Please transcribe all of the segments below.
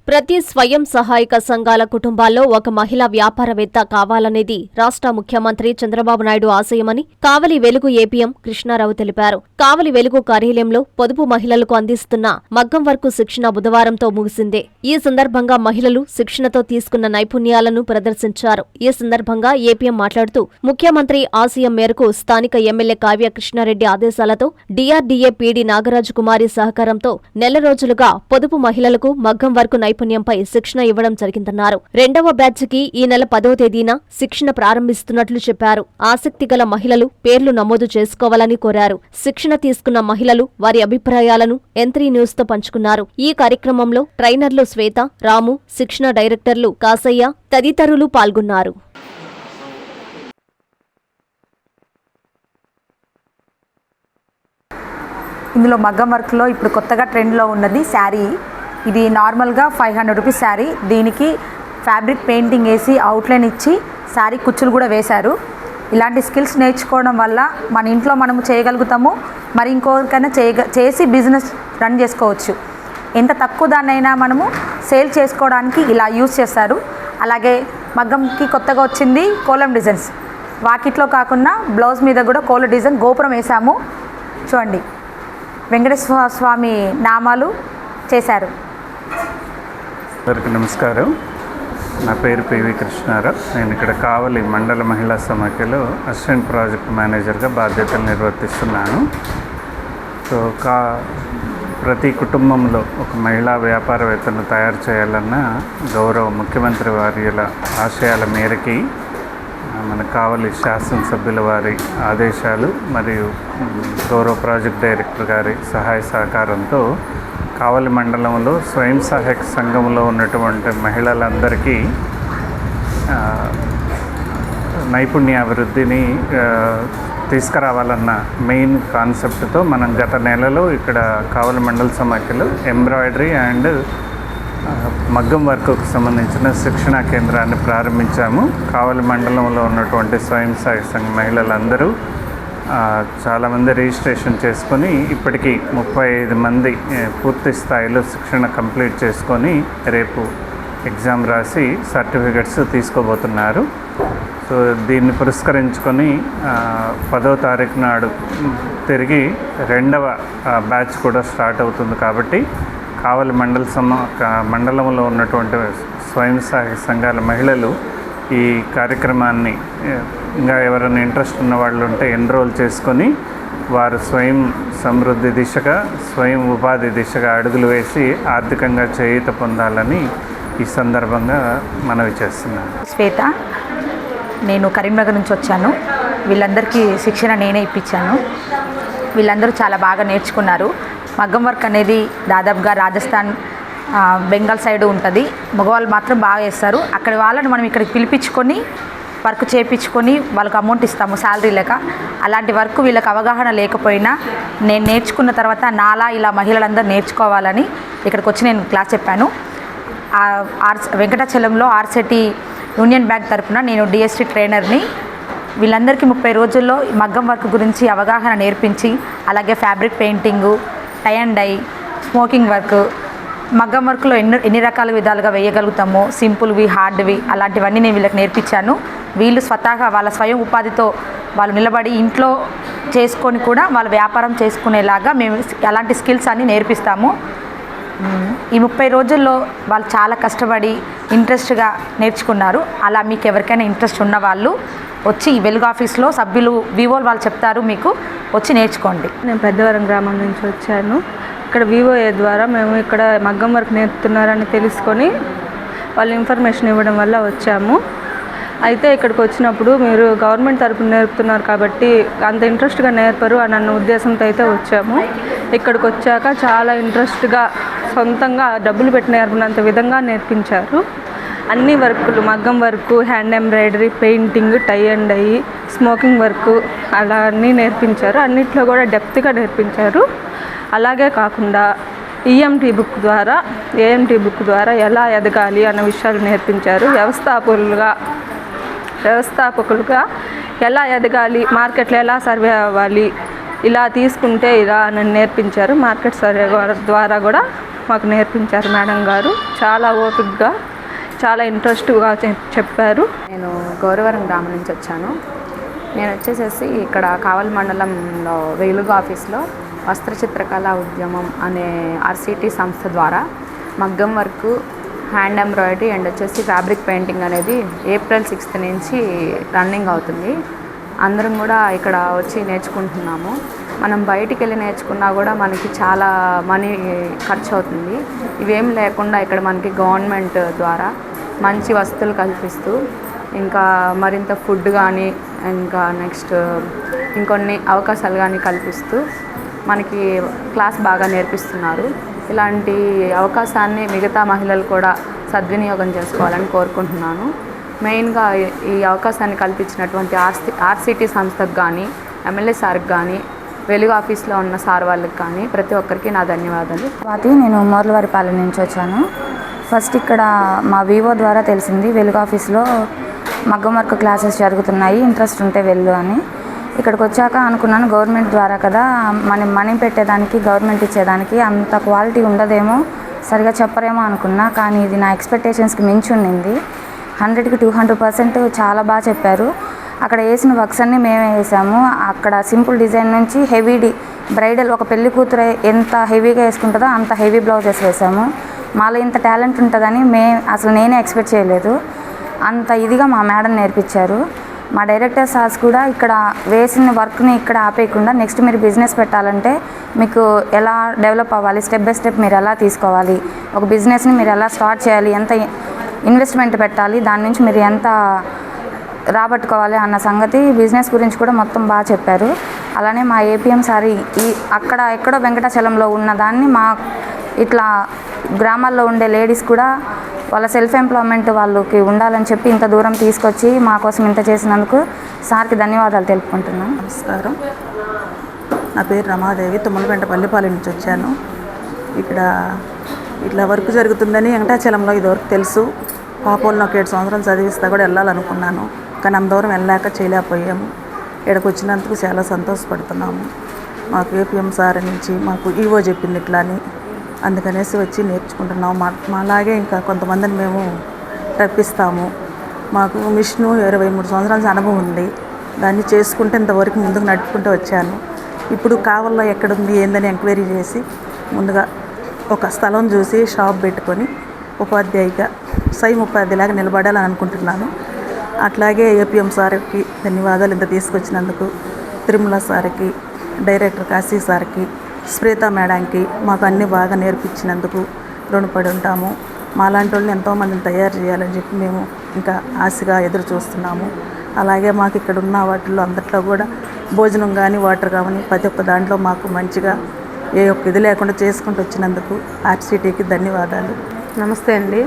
ప్రతి స్వయం సహాయక సంఘాల కుటుంబాల్లో ఒక మహిళా వ్యాపారవేత్త కావాలనేది రాష్ట్ర ముఖ్యమంత్రి చంద్రబాబు నాయుడు ఆశయమని కావలి వెలుగు ఏపీఎం కృష్ణారావు తెలిపారు. కావలి వెలుగు కార్యాలయంలో పొదుపు మహిళలకు అందిస్తున్న మగ్గం వర్కు శిక్షణ బుధవారంతో ముగిసింది. ఈ సందర్భంగా మహిళలు శిక్షణతో తీసుకున్న నైపుణ్యాలను ప్రదర్శించారు. ఈ సందర్భంగా ఏపీఎం మాట్లాడుతూ ముఖ్యమంత్రి ఆశయం మేరకు స్థానిక ఎమ్మెల్యే కావ్య కృష్ణారెడ్డి ఆదేశాలతో డిఆర్డీఏ పీడీ నాగరాజు కుమారి సహకారంతో నెల రోజులుగా పొదుపు మహిళలకు మగ్గం వర్కు నైపుణ్యంపై శిక్షణ ఇవ్వడం జరిగిందన్నారు. రెండవ బ్యాచ్కి ఈ నెల 10వ తేదీన శిక్షణ ప్రారంభిస్తున్నట్లు చెప్పారు. ఆసక్తి గల మహిళలు పేర్లు నమోదు చేసుకోవాలని కోరారు. శిక్షణ తీసుకున్న మహిళలు వారి అభిప్రాయాలను N3 న్యూస్ తో పంచుకున్నారు. ఈ కార్యక్రమంలో ట్రైనర్లు శ్వేత, రాము, శిక్షణ డైరెక్టర్లు కాసయ్య తదితరులు పాల్గొన్నారు. ఇందులో మగ్గం వర్క్లో ఇప్పుడు కొత్తగా ట్రెండ్లో ఉన్నది శారీ. ఇది నార్మల్గా 500 రూపీస్ శారీ. దీనికి ఫ్యాబ్రిక్ పెయింటింగ్ వేసి అవుట్లైన్ ఇచ్చి శారీ కుచ్చులు కూడా వేశారు. ఇలాంటి స్కిల్స్ నేర్చుకోవడం వల్ల మన ఇంట్లో మనము చేయగలుగుతాము, మరి ఇంకొకరికైనా చేసి బిజినెస్ రన్ చేసుకోవచ్చు. ఎంత తక్కువ దాన్నైనా మనము సేల్ చేసుకోవడానికి ఇలా యూజ్ చేస్తారు. అలాగే మగ్గంకి కొత్తగా వచ్చింది కోలం డిజైన్స్. వాకిట్లో కాకుండా బ్లౌజ్ మీద కూడా కోల డిజైన్ గోపురం వేసాము. చూడండి, వెంకటేశ్వర స్వామి నామాలు చేశారు. అందరికీ నమస్కారం. నా పేరు పివి కృష్ణారావు. నేను ఇక్కడ కావలి మండల మహిళా సమాఖ్యలో అసిస్టెంట్ ప్రాజెక్ట్ మేనేజర్గా బాధ్యతలు నిర్వర్తిస్తున్నాను. సో ప్రతి కుటుంబంలో ఒక మహిళా వ్యాపారవేత్తను తయారు చేయాలన్న గౌరవ ముఖ్యమంత్రి వారి ఆశయాల మేరకి మన కావలి శాసనసభ్యుల వారి ఆదేశాలు మరియు గౌరవ ప్రాజెక్ట్ డైరెక్టర్ గారి సహాయ సహకారంతో కావలి మండలంలో స్వయం సహాయక సంఘంలో ఉన్నటువంటి మహిళలందరికీ నైపుణ్యాభివృద్ధిని తీసుకురావాలన్న మెయిన్ కాన్సెప్ట్తో మనం గత నెలలో ఇక్కడ కావలి మండల సమాఖ్యలో ఎంబ్రాయిడరీ అండ్ మగ్గం వర్క్కు సంబంధించిన శిక్షణా కేంద్రాన్ని ప్రారంభించాము. కావలి మండలంలో ఉన్నటువంటి స్వయం సహాయక సంఘ మహిళలందరూ చాలామంది రిజిస్ట్రేషన్ చేసుకొని ఇప్పటికీ 35 మంది పూర్తి స్థాయిలో శిక్షణ కంప్లీట్ చేసుకొని రేపు ఎగ్జామ్ రాసి సర్టిఫికెట్స్ తీసుకోబోతున్నారు. సో దీన్ని పురస్కరించుకొని 10వ తారీఖు నాడు తిరిగి రెండవ బ్యాచ్ కూడా స్టార్ట్ అవుతుంది. కాబట్టి కావలి మండలంలో ఉన్నటువంటి స్వయం సహాయక సంఘాల మహిళలు ఈ కార్యక్రమాన్ని ఇంకా ఎవరైనా ఇంట్రెస్ట్ ఉన్న వాళ్ళు ఉంటే ఎన్రోల్ చేసుకొని వారు స్వయం సమృద్ధి దిశగా, స్వయం ఉపాధి దిశగా అడుగులు వేసి ఆర్థికంగా చేయూత పొందాలని ఈ సందర్భంగా మనవి చేస్తున్నాను. శ్వేత, నేను కరీంనగర్ నుంచి వచ్చాను. వీళ్ళందరికీ శిక్షణ నేనే ఇప్పించాను. వీళ్ళందరూ చాలా బాగా నేర్చుకున్నారు. మగ్గం వర్క్ అనేది దాదాపుగా రాజస్థాన్, బెంగాల్ సైడ్ ఉంటుంది. మగవాళ్ళు మాత్రం బాగా చేస్తారు. అక్కడి వాళ్ళని మనం ఇక్కడికి పిలిపించుకొని వర్క్ చేయించుకొని వాళ్ళకి అమౌంట్ ఇస్తాము శాలరీ లెక్క. అలాంటి వర్క్ వీళ్ళకి అవగాహన లేకపోయినా నేను నేర్చుకున్న తర్వాత నాలా ఇలా మహిళలందరూ నేర్చుకోవాలని ఇక్కడికి వచ్చి నేను క్లాస్ చెప్పాను. వెంకటాచలంలో ఆర్సిటీ యూనియన్ బ్యాంక్ తరఫున నేను డిఎస్టీ ట్రైనర్ని. వీళ్ళందరికీ 30 రోజుల్లో మగ్గం వర్క్ గురించి అవగాహన నేర్పించి, అలాగే fabric painting, tie and dye, smocking work, మగ్గం వర్క్లో ఎన్ని రకాల విధాలుగా వేయగలుగుతామో, సింపుల్వి, హార్డ్వి, అలాంటివన్నీ నేను వీళ్ళకి నేర్పించాను. వీళ్ళు స్వతహాగా వాళ్ళ స్వయం ఉపాధితో వాళ్ళు నిలబడి ఇంట్లో చేసుకొని కూడా వాళ్ళ వ్యాపారం చేసుకునేలాగా మేము అలాంటి స్కిల్స్ అన్నీ నేర్పిస్తాము. ఈ 30 రోజుల్లో వాళ్ళు చాలా కష్టపడి ఇంట్రెస్ట్గా నేర్చుకున్నారు. అలా మీకు ఎవరికైనా ఇంట్రెస్ట్ ఉన్న వాళ్ళు వచ్చి ఈ వెలుగు ఆఫీస్లో సభ్యులు వివోలు వాళ్ళు చెప్తారు, మీకు వచ్చి నేర్చుకోండి. నేను పెద్దవరం గ్రామం నుంచి వచ్చాను. ఇక్కడ వివోఏ ద్వారా మేము ఇక్కడ మగ్గం వర్క్ నేర్పుతున్నారని తెలుసుకొని వాళ్ళు ఇన్ఫర్మేషన్ ఇవ్వడం వల్ల వచ్చాము. అయితే ఇక్కడికి వచ్చినప్పుడు మీరు గవర్నమెంట్ తరపున నేర్పుతున్నారు కాబట్టి అంత ఇంట్రెస్ట్గా నేర్పరు అని అన్న ఉద్దేశంతో అయితే వచ్చాము. ఇక్కడికి వచ్చాక చాలా ఇంట్రెస్ట్గా సొంతంగా డబ్బులు పెట్టి నేర్పినంత విధంగా నేర్పించారు. అన్ని వర్కులు, మగ్గం work, hand embroidery, painting, tie and dye, smocking work అలా అన్నీ నేర్పించారు. అన్నిట్లో కూడా డెప్త్గా నేర్పించారు. అలాగే కాకుండా ఏఎంటీ బుక్ ద్వారా ఎలా ఎదగాలి అన్న విషయాలు నేర్పించారు. వ్యవస్థాపకులుగా ఎలా ఎదగాలి, మార్కెట్లో ఎలా సర్వే అవ్వాలి, ఇలా తీసుకుంటే ఇలా నన్ను నేర్పించారు. మార్కెట్ సర్వే ద్వారా కూడా మాకు నేర్పించారు మేడం గారు. చాలా ఓపికగా చాలా ఇంట్రెస్ట్గా చెప్పారు. నేను గౌరవరం గ్రామం నుంచి వచ్చాను. నేను వచ్చేసేసి ఇక్కడ కావలి మండలంలో వెలుగు ఆఫీస్లో వస్త్ర చిత్రకళా ఉద్యమం అనే ఆర్సిటీ సంస్థ ద్వారా మగ్గం వర్క్, హ్యాండ్ ఎంబ్రాయిడరీ అండ్ వచ్చేసి ఫ్యాబ్రిక్ పెయింటింగ్ అనేది April 6th నుంచి రన్నింగ్ అవుతుంది. అందరం కూడా ఇక్కడ వచ్చి నేర్చుకుంటున్నాము. మనం బయటికి వెళ్ళి నేర్చుకున్నా కూడా మనకి చాలా మనీ ఖర్చు అవుతుంది. ఇవేం లేకుండా ఇక్కడ మనకి గవర్నమెంట్ ద్వారా మంచి వసతులు కల్పిస్తూ ఇంకా మరింత ఫుడ్ కానీ ఇంకా నెక్స్ట్ ఇంకొన్ని అవకాశాలు కానీ కల్పిస్తూ మనకి క్లాస్ బాగా నేర్పిస్తున్నారు. ఇలాంటి అవకాశాన్ని మిగతా మహిళలు కూడా సద్వినియోగం చేసుకోవాలని కోరుకుంటున్నాను. మెయిన్గా ఈ అవకాశాన్ని కల్పించినటువంటి ఆర్సిటీ సంస్థకు కానీ, ఎమ్మెల్యే సార్కి కానీ, వెలుగు ఆఫీస్లో ఉన్న సార్ వాళ్ళకి కానీ ప్రతి ఒక్కరికి నా ధన్యవాదాలు. స్వాతి, నేను మోర్లవారిపాలెం నుంచి వచ్చాను. ఫస్ట్ ఇక్కడ మా వివో ద్వారా తెలిసింది వెలుగు ఆఫీస్లో మగ్గం వర్క్ క్లాసెస్ జరుగుతున్నాయి, ఇంట్రెస్ట్ ఉంటే వెళ్ళు అని. ఇక్కడికి వచ్చాక అనుకున్నాను గవర్నమెంట్ ద్వారా కదా, మనం మనీ పెట్టేదానికి గవర్నమెంట్ ఇచ్చేదానికి అంత క్వాలిటీ ఉండదేమో, సరిగా చెప్పరేమో అనుకున్నా. కానీ ఇది నా ఎక్స్పెక్టేషన్స్కి మించి ఉండింది. 100కి 200% చాలా బాగా చెప్పారు. అక్కడ వేసిన వర్క్స్ అన్నీ మేమే వేసాము. అక్కడ సింపుల్ డిజైన్ నుంచి హెవీ బ్రైడల్ ఒక పెళ్లి కూతురు ఎంత హెవీగా వేసుకుంటుందో అంత హెవీ బ్లౌజెస్ వేసాము. మాలో ఇంత టాలెంట్ ఉంటుందని అసలు నేనే ఎక్స్పెక్ట్ చేయలేదు. అంత ఇదిగా మా మేడం నేర్పించారు. మా డైరెక్టర్ సార్స్ కూడా ఇక్కడ వేసిన వర్క్ని ఇక్కడ ఆపేయకుండా నెక్స్ట్ మీరు బిజినెస్ పెట్టాలంటే మీకు ఎలా డెవలప్ అవ్వాలి, స్టెప్ బై స్టెప్ మీరు ఎలా తీసుకోవాలి, ఒక బిజినెస్ని మీరు ఎలా స్టార్ట్ చేయాలి, ఎంత ఇన్వెస్ట్మెంట్ పెట్టాలి, దాని నుంచి మీరు ఎంత రాబట్టుకోవాలి అన్న సంగతి బిజినెస్ గురించి కూడా మొత్తం బాగా చెప్పారు. అలానే మా ఏపీఎం సార్ అక్కడ ఎక్కడో వెంకటాచలంలో ఉన్న దాన్ని మా ఇట్లా గ్రామాల్లో ఉండే లేడీస్ కూడా వాళ్ళ సెల్ఫ్ ఎంప్లాయ్మెంట్ వాళ్ళకి ఉండాలని చెప్పి ఇంత దూరం తీసుకొచ్చి మా కోసం ఇంత చేసినందుకు సార్కి ధన్యవాదాలు తెలుపుకుంటున్నాను. నమస్కారం, నా పేరు రమాదేవి, తుమ్మలపేంట పల్లిపాలెం నుంచి వచ్చాను. ఇక్కడ ఇట్లా వర్క్ జరుగుతుందని వెంకటాచలంలో ఇదివరకు తెలుసు. పాపోళ్ళని ఒక 7 సంవత్సరాలు చదివిస్తా కూడా వెళ్ళాలనుకున్నాను, కానీ అంత దూరం వెళ్ళాక చేయలేకపోయాము. ఇక్కడికి వచ్చినందుకు చాలా సంతోషపడుతున్నాము. మాకు ఏపీఎం సార్ నుంచి మాకు ఈవో చెప్పింది ఇట్లా అని, అందుకనేసి వచ్చి నేర్చుకుంటున్నాము. మాలాగే ఇంకా కొంతమందిని మేము రప్పిస్తాము. మాకు మిషను 23 సంవత్సరాల అనుభవం ఉంది. దాన్ని చేసుకుంటే ఇంతవరకు ముందుకు నడుపుకుంటూ వచ్చాను. ఇప్పుడు కావల్లో ఎక్కడుంది ఏందని ఎంక్వైరీ చేసి ముందుగా ఒక స్థలం చూసి షాప్ పెట్టుకొని ఉపాధ్యాయుగా స్వయం ఉపాధ్యాయులాగా నిలబడాలని అనుకుంటున్నాను. అట్లాగే ఏపీఎం సార్కి ధన్యవాదాలు ఇంత తీసుకొచ్చినందుకు, తిరుమల సార్కి, డైరెక్టర్ కాశీ సార్కి, స్ప్రీత మేడంకి మాకు అన్నీ బాగా నేర్పించినందుకు రుణపడి ఉంటాము. మాలాంటి వాళ్ళని ఎంతోమందిని తయారు చేయాలని చెప్పి మేము ఇంకా ఆశగా ఎదురు చూస్తున్నాము. అలాగే మాకు ఇక్కడ ఉన్న వాటిల్లో అందరిలో కూడా భోజనం కానీ వాటర్ కానీ ప్రతి ఒక్క దాంట్లో మాకు మంచిగా ఏ ఒక్క ఇది లేకుండా చేసుకుంటూ వచ్చినందుకు ఆర్సిటీకి ధన్యవాదాలు. నమస్తే అండి,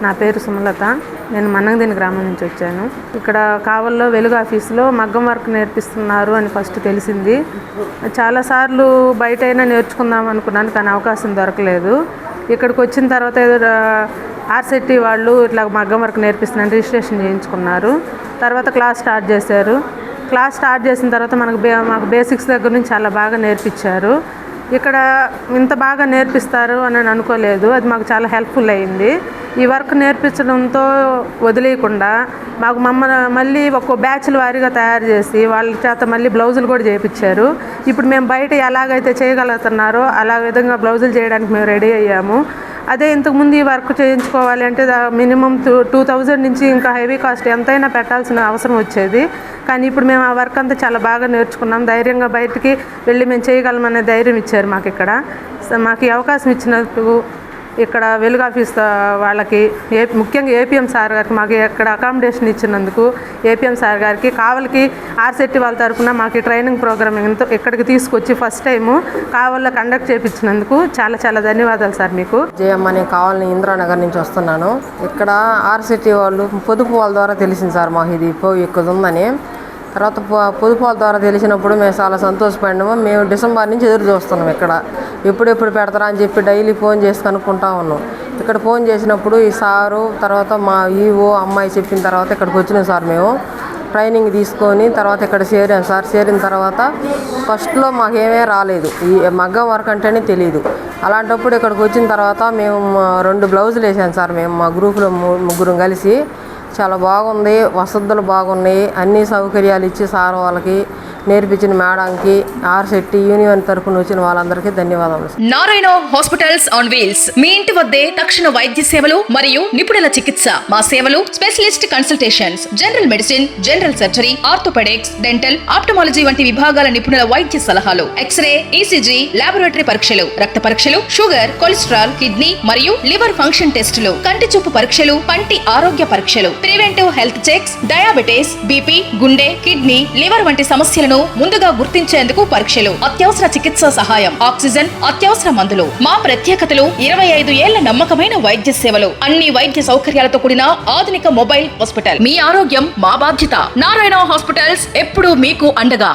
నా పేరు సుమలత. నేను మన్నంగిదిని గ్రామం నుంచి వచ్చాను. ఇక్కడ కావల్లో వెలుగు ఆఫీస్లో మగ్గం వర్క్ నేర్పిస్తున్నారు అని ఫస్ట్ తెలిసింది. చాలాసార్లు బయట అయినా నేర్చుకుందాం అనుకున్నాను, కానీ అవకాశం దొరకలేదు. ఇక్కడికి వచ్చిన తర్వాత ఏదో ఆర్సిటీ వాళ్ళు ఇట్లా మగ్గం వర్క్ నేర్పిస్తున్నారు, రిజిస్ట్రేషన్ చేయించుకున్నారు. తర్వాత క్లాస్ స్టార్ట్ చేశారు. క్లాస్ స్టార్ట్ చేసిన తర్వాత మాకు బేసిక్స్ దగ్గర నుంచి చాలా బాగా నేర్పించారు. ఇక్కడ ఇంత బాగా నేర్పిస్తారు అని అనుకోలేదు. అది మాకు చాలా హెల్ప్ఫుల్ అయింది. ఈ వర్క్ నేర్పించడంతో వదిలేయకుండా మాకు మళ్ళీ ఒక్కో బ్యాచ్ల వారీగా తయారు చేసి వాళ్ళ చేత మళ్ళీ బ్లౌజులు కూడా చేయించారు. ఇప్పుడు మేము బయట ఎలాగైతే చేయగలుగుతున్నారో అలా విధంగా బ్లౌజులు చేయడానికి మేము రెడీ అయ్యాము. అదే ఇంతకుముందు ఈ వర్క్ చేయించుకోవాలి అంటే మినిమం 2000 నుంచి ఇంకా హెవీ కాస్ట్ ఎంతైనా పెట్టాల్సిన అవసరం వచ్చేది. కానీ ఇప్పుడు మేము ఆ వర్క్ అంతా చాలా బాగా నేర్చుకున్నాం. ధైర్యంగా బయటికి వెళ్ళి మేము చేయగలమనే ధైర్యం ఇచ్చారు మాకు ఇక్కడ. మాకు ఈ అవకాశం ఇచ్చినందుకు ఇక్కడ వెలుగు ఆఫీస్ వాళ్ళకి ముఖ్యంగా ఏపీఎం సార్ గారికి మాకు ఇక్కడ అకామిడేషన్ ఇచ్చినందుకు ఏపీఎం సార్ గారికి, కావలికి ఆర్సిటీ వాళ్ళ తరఫున మాకు ట్రైనింగ్ ప్రోగ్రామ్ ఇక్కడికి తీసుకొచ్చి ఫస్ట్ టైము కావల్లో కండక్ట్ చేయించినందుకు చాలా చాలా ధన్యవాదాలు సార్ మీకు. జయమ్మ, నేను కావాలని ఇంద్రానగర్ నుంచి వస్తున్నాను. ఇక్కడ ఆర్సిటీ వాళ్ళు పొదుపు వాళ్ళ ద్వారా తెలిసింది సార్ మాకు ఇది ఇక్కడ ఉందని. తర్వాత పొదుపు వాళ్ళ ద్వారా తెలిసినప్పుడు మేము చాలా సంతోషపడినాము. మేము డిసెంబర్ నుంచి ఎదురు చూస్తున్నాం ఇక్కడ ఎప్పుడెప్పుడు పెడతారా అని చెప్పి డైలీ ఫోన్ చేసి కనుక్కుంటా ఉన్నాం. ఇక్కడ ఫోన్ చేసినప్పుడు ఈ సారు తర్వాత మా ఈవో అమ్మాయి చెప్పిన తర్వాత ఇక్కడికి వచ్చినాం సార్. మేము ట్రైనింగ్ తీసుకొని తర్వాత ఇక్కడ చేరాను సార్. చేరిన తర్వాత ఫస్ట్లో మాకేమీ రాలేదు, ఈ మగ్గం వర్క్ అంటేనే తెలియదు. అలాంటప్పుడు ఇక్కడికి వచ్చిన తర్వాత మేము 2 బ్లౌజులు వేసాను సార్. మేము మా గ్రూప్లో ముగ్గురం కలిసి. చాలా బాగుంది, వసతులు బాగున్నాయి, అన్ని సౌకర్యాలు ఇచ్చి సార్ వాళ్ళకి నేర్పించిన మేడంకి ఆర్సిటీ యూనియన్ తరఫున వచ్చిన వాళ్ళందరికీ ధన్యవాదాలు. నారాయణ హాస్పిటల్స్ ఆన్ వీల్స్ మీ ఇంటి వద్దే తక్షణ వైద్య సేవలు మరియు నిపుణుల చికిత్స. మా సేవలు specialist consultations, general medicine, general surgery, orthopaedics, dental, ophthalmology వంటి విభాగాల నిపుణుల వైద్య సలహాలు, ఎక్స్రే, ఈసీజీ, లాబొరేటరీ పరీక్షలు, రక్త పరీక్షలు, షుగర్, కొలెస్ట్రాల్, కిడ్నీ మరియు లివర్ ఫంక్షన్ టెస్టులు, కంటి చూపు పరీక్షలు, పంటి ఆరోగ్య పరీక్షలు, preventive health checks, diabetes, BP, గుండె, కిడ్నీ, లివర్ వంటి సమస్యలను ముందుగా గుర్తించేందుకు పరీక్షలు, అత్యవసర చికిత్సా సహాయం, ఆక్సిజన్, అత్యవసర మందులు. మా ప్రత్యేకతలు 25 ఏళ్ల నమ్మకమైన వైద్య సేవలు, అన్ని వైద్య సౌకర్యాలతో కూడిన ఆధునిక మొబైల్ హాస్పిటల్. మీ ఆరోగ్యం మా బాధ్యత. నారాయణ హాస్పిటల్స్ ఎప్పుడూ మీకు అండగా.